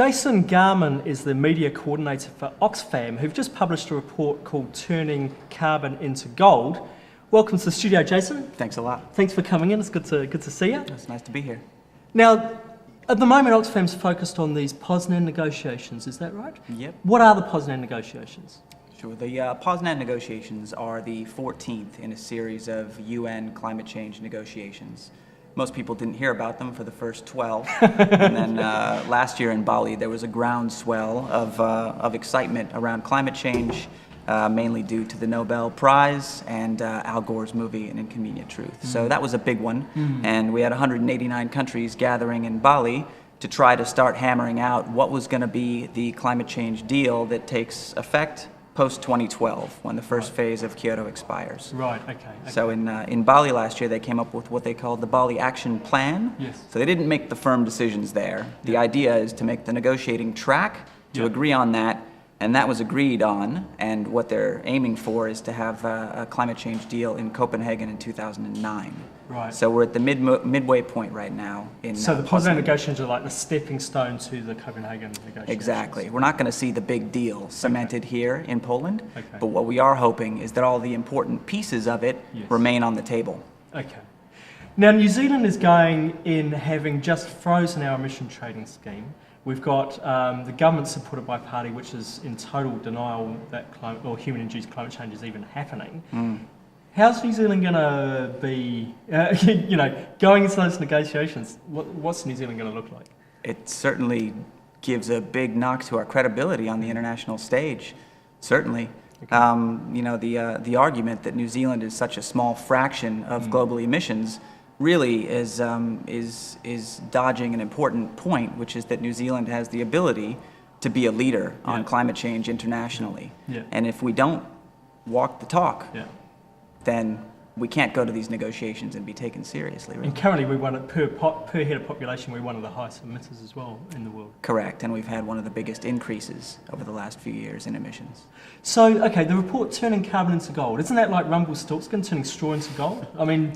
Jason Garman is the media coordinator for Oxfam, who've just published a report called Turning Carbon into Gold. Welcome to the studio, Jason. Thanks a lot. Thanks for coming in. It's good to see you. It's nice to be here. Now, at the moment, Oxfam's focused on these Poznan negotiations. Is that right? Yep. What are the Poznan negotiations? Sure. The Poznan negotiations are the 14th in a series of UN climate change negotiations. Most people didn't hear about them for the first 12. And then last year in Bali, there was a groundswell of excitement around climate change, mainly due to the Nobel Prize and Al Gore's movie, An Inconvenient Truth. So that was a big one. And we had 189 countries gathering in Bali to try to start hammering out what was going to be the climate change deal that takes effect post-2012, when the first phase of Kyoto expires. Right, okay. So in Bali last year, they came up with what they called the Bali Action Plan. Yes. So they didn't make the firm decisions there. The idea is to make the negotiating track, to agree on that, and that was agreed on, and what they're aiming for is to have a climate change deal in Copenhagen in 2009. Right. So we're at the midway point right now. So the Poznan negotiations are like the stepping stone to the Copenhagen negotiations. Exactly. We're not going to see the big deal cemented here in Poland, Okay. but what we are hoping is that all the important pieces of it remain on the table. Okay. Now, New Zealand is going in having just frozen our emission trading scheme. We've got the government supported by party which is in total denial that human-induced climate change is even happening. How's New Zealand going to be, going into those negotiations? What's New Zealand going to look like? It certainly gives a big knock to our credibility on the international stage. Certainly. Okay. The argument that New Zealand is such a small fraction of global emissions really is dodging an important point, which is that New Zealand has the ability to be a leader on climate change internationally. Yeah. And if we don't walk the talk, then we can't go to these negotiations and be taken seriously. Really. And currently, per head of population, we're one of the highest emitters as well in the world. Correct, and we've had one of the biggest increases over the last few years in emissions. So, okay, the report Turning Carbon into Gold, isn't that like Rumpelstiltskin turning straw into gold? I mean,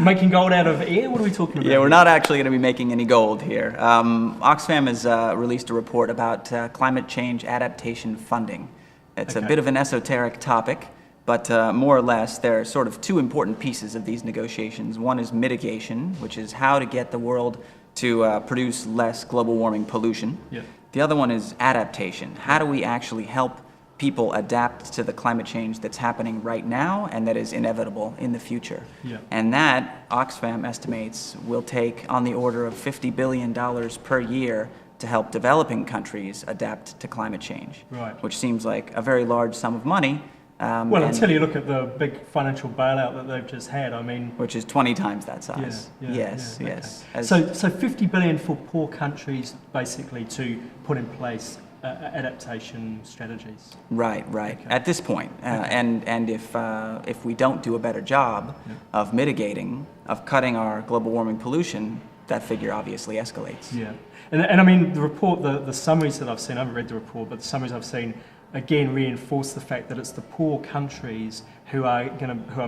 making gold out of air? What are we talking about? Yeah, we're not actually going to be making any gold here. Oxfam has released a report about climate change adaptation funding. It's a bit of an esoteric topic, but more or less there are sort of two important pieces of these negotiations. One is mitigation, which is how to get the world to produce less global warming pollution. Yeah. The other one is adaptation. How do we actually help people adapt to the climate change that's happening right now and that is inevitable in the future? Yeah. And that, Oxfam estimates, will take on the order of $50 billion per year to help developing countries adapt to climate change, which seems like a very large sum of money. Well, until you look at the big financial bailout that they've just had, I mean... Which is 20 times that size. Yes. Okay. So 50 billion for poor countries, basically, to put in place adaptation strategies. Right. Okay. At this point. And if we don't do a better job of mitigating, of cutting our global warming pollution, that figure obviously escalates. Yeah. And I mean, the report, the summaries that I've seen, I haven't read the report, but the summaries I've seen again reinforce the fact that it's the poor countries who are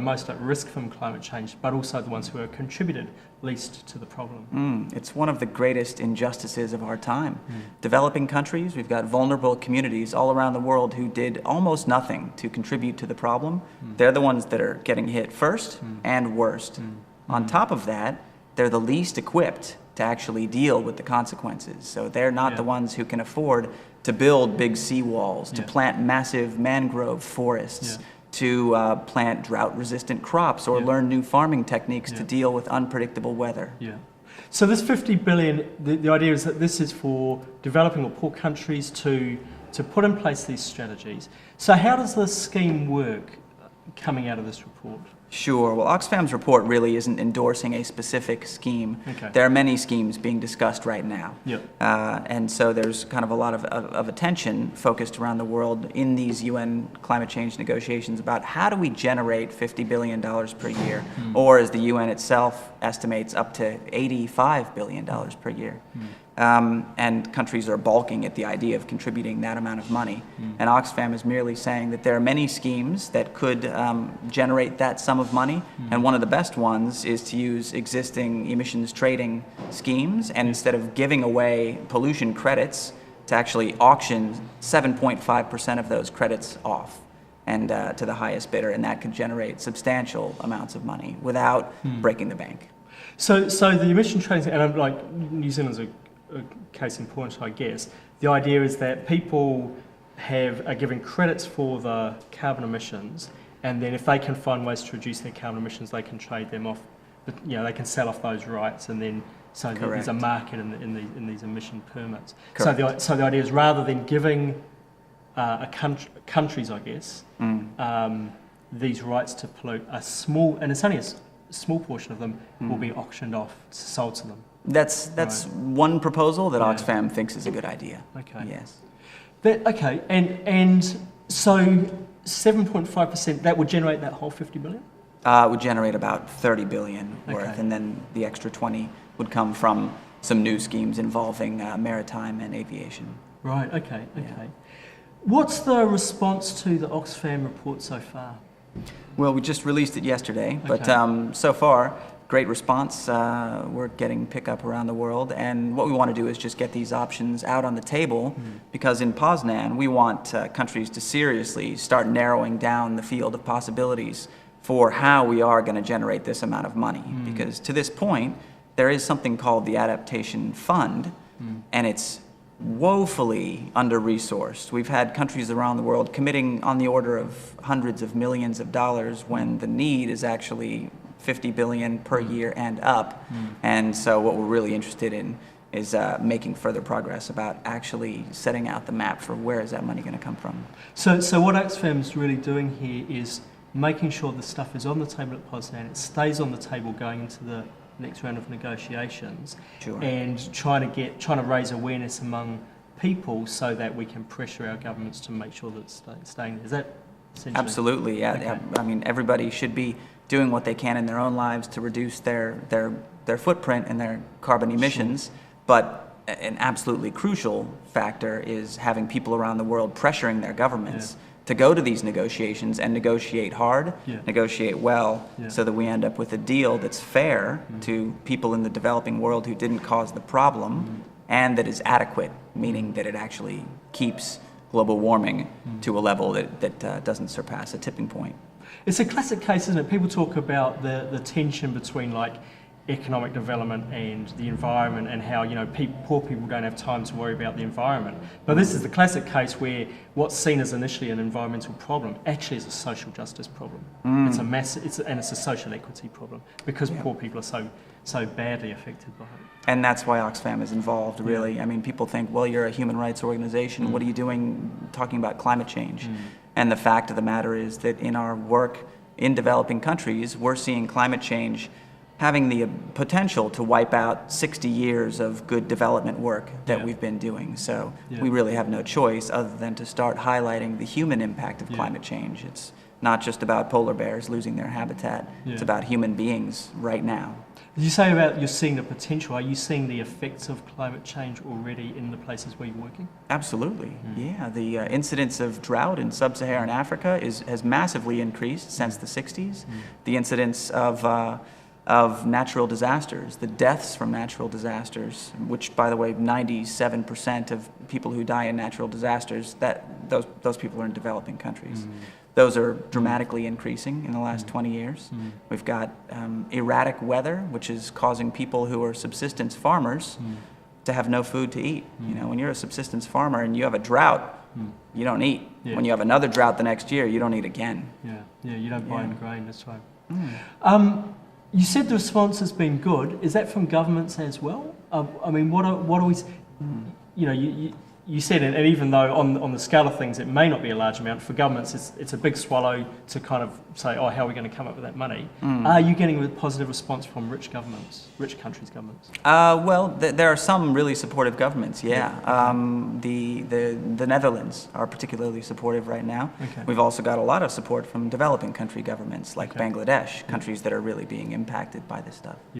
most at risk from climate change, but also the ones who are contributed least to the problem. It's one of the greatest injustices of our time. Developing countries, we've got vulnerable communities all around the world who did almost nothing to contribute to the problem. They're the ones that are getting hit first and worst. On top of that, they're the least equipped to actually deal with the consequences. So they're not the ones who can afford to build big seawalls, to plant massive mangrove forests, to plant drought-resistant crops or learn new farming techniques to deal with unpredictable weather. Yeah. So this 50 billion, the idea is that this is for developing or poor countries to put in place these strategies. So how does this scheme work coming out of this report? Sure. Well, Oxfam's report really isn't endorsing a specific scheme. Okay. There are many schemes being discussed right now. Yep. And so there's kind of a lot of attention focused around the world in these UN climate change negotiations about how do we generate $50 billion per year, or as the UN itself estimates, up to $85 billion per year. And countries are balking at the idea of contributing that amount of money. And Oxfam is merely saying that there are many schemes that could generate that sum of money, and one of the best ones is to use existing emissions trading schemes, and instead of giving away pollution credits to actually auction 7.5% of those credits off and to the highest bidder, and that could generate substantial amounts of money without breaking the bank. So the emission trading, and I'm like New Zealand's a case in point, I guess. The idea is that people are given credits for the carbon emissions, and then if they can find ways to reduce their carbon emissions, they can trade them off. They can sell off those rights, and then there's a market in these emission permits. So the idea is rather than giving countries, I guess, these rights to pollute, and it's only a small portion of them will be auctioned off, sold to them. That's one proposal that Oxfam thinks is a good idea. Okay. Yes. And so 7.5%, that would generate that whole 50 billion? It would generate about 30 billion worth, and then the extra 20 would come from some new schemes involving maritime and aviation. Right, okay. What's the response to the Oxfam report so far? Well, we just released it yesterday, but so far, great response. We're getting pickup around the world, and what we want to do is just get these options out on the table, because in Poznan, we want countries to seriously start narrowing down the field of possibilities for how we are going to generate this amount of money. Because to this point, there is something called the Adaptation Fund, and it's woefully under-resourced. We've had countries around the world committing on the order of hundreds of millions of dollars when the need is actually 50 billion per year and up. And so what we're really interested in is making further progress about actually setting out the map for where is that money going to come from. So what Oxfam's really doing here is making sure the stuff is on the table at Poznan, it stays on the table going into the next round of negotiations, and trying to raise awareness among people so that we can pressure our governments to make sure that it's staying there. Is that essentially? Absolutely, yeah. I mean, everybody should be doing what they can in their own lives to reduce their footprint and their carbon emissions, but an absolutely crucial factor is having people around the world pressuring their governments to go to these negotiations and negotiate hard, negotiate well, so that we end up with a deal that's fair to people in the developing world who didn't cause the problem, and that is adequate, meaning that it actually keeps global warming to a level that doesn't surpass a tipping point. It's a classic case, isn't it? People talk about the tension between economic development and the environment, and how poor people don't have time to worry about the environment. But this is the classic case where what's seen as initially an environmental problem actually is a social justice problem. It's a social equity problem because poor people are so badly affected by it. And that's why Oxfam is involved, really. I mean, people think, well, you're a human rights organization. What are you doing talking about climate change? And the fact of the matter is that in our work in developing countries, we're seeing climate change having the potential to wipe out 60 years of good development work that we've been doing. So we really have no choice other than to start highlighting the human impact of climate change. It's not just about polar bears losing their habitat. It's about human beings right now. You say about you're seeing the potential. Are you seeing the effects of climate change already in the places where you're working? Absolutely, yeah. The incidence of drought in sub-Saharan Africa has massively increased since the 60s. The incidence of natural disasters, the deaths from natural disasters, which, by the way, 97% of people who die in natural disasters, those people are in developing countries. Those are dramatically increasing in the last 20 years. We've got erratic weather, which is causing people who are subsistence farmers to have no food to eat. When you're a subsistence farmer and you have a drought, you don't eat. When you have another drought the next year, you don't eat again. You don't buy in grain, that's right. You said the response has been good. Is that from governments as well? I mean, what are we? You said, and even though on the scale of things it may not be a large amount, for governments it's a big swallow to kind of say, oh, how are we going to come up with that money? Are you getting a positive response from rich countries' governments? Well, there are some really supportive governments, The Netherlands are particularly supportive right now. We've also got a lot of support from developing country governments like Bangladesh, countries that are really being impacted by this stuff.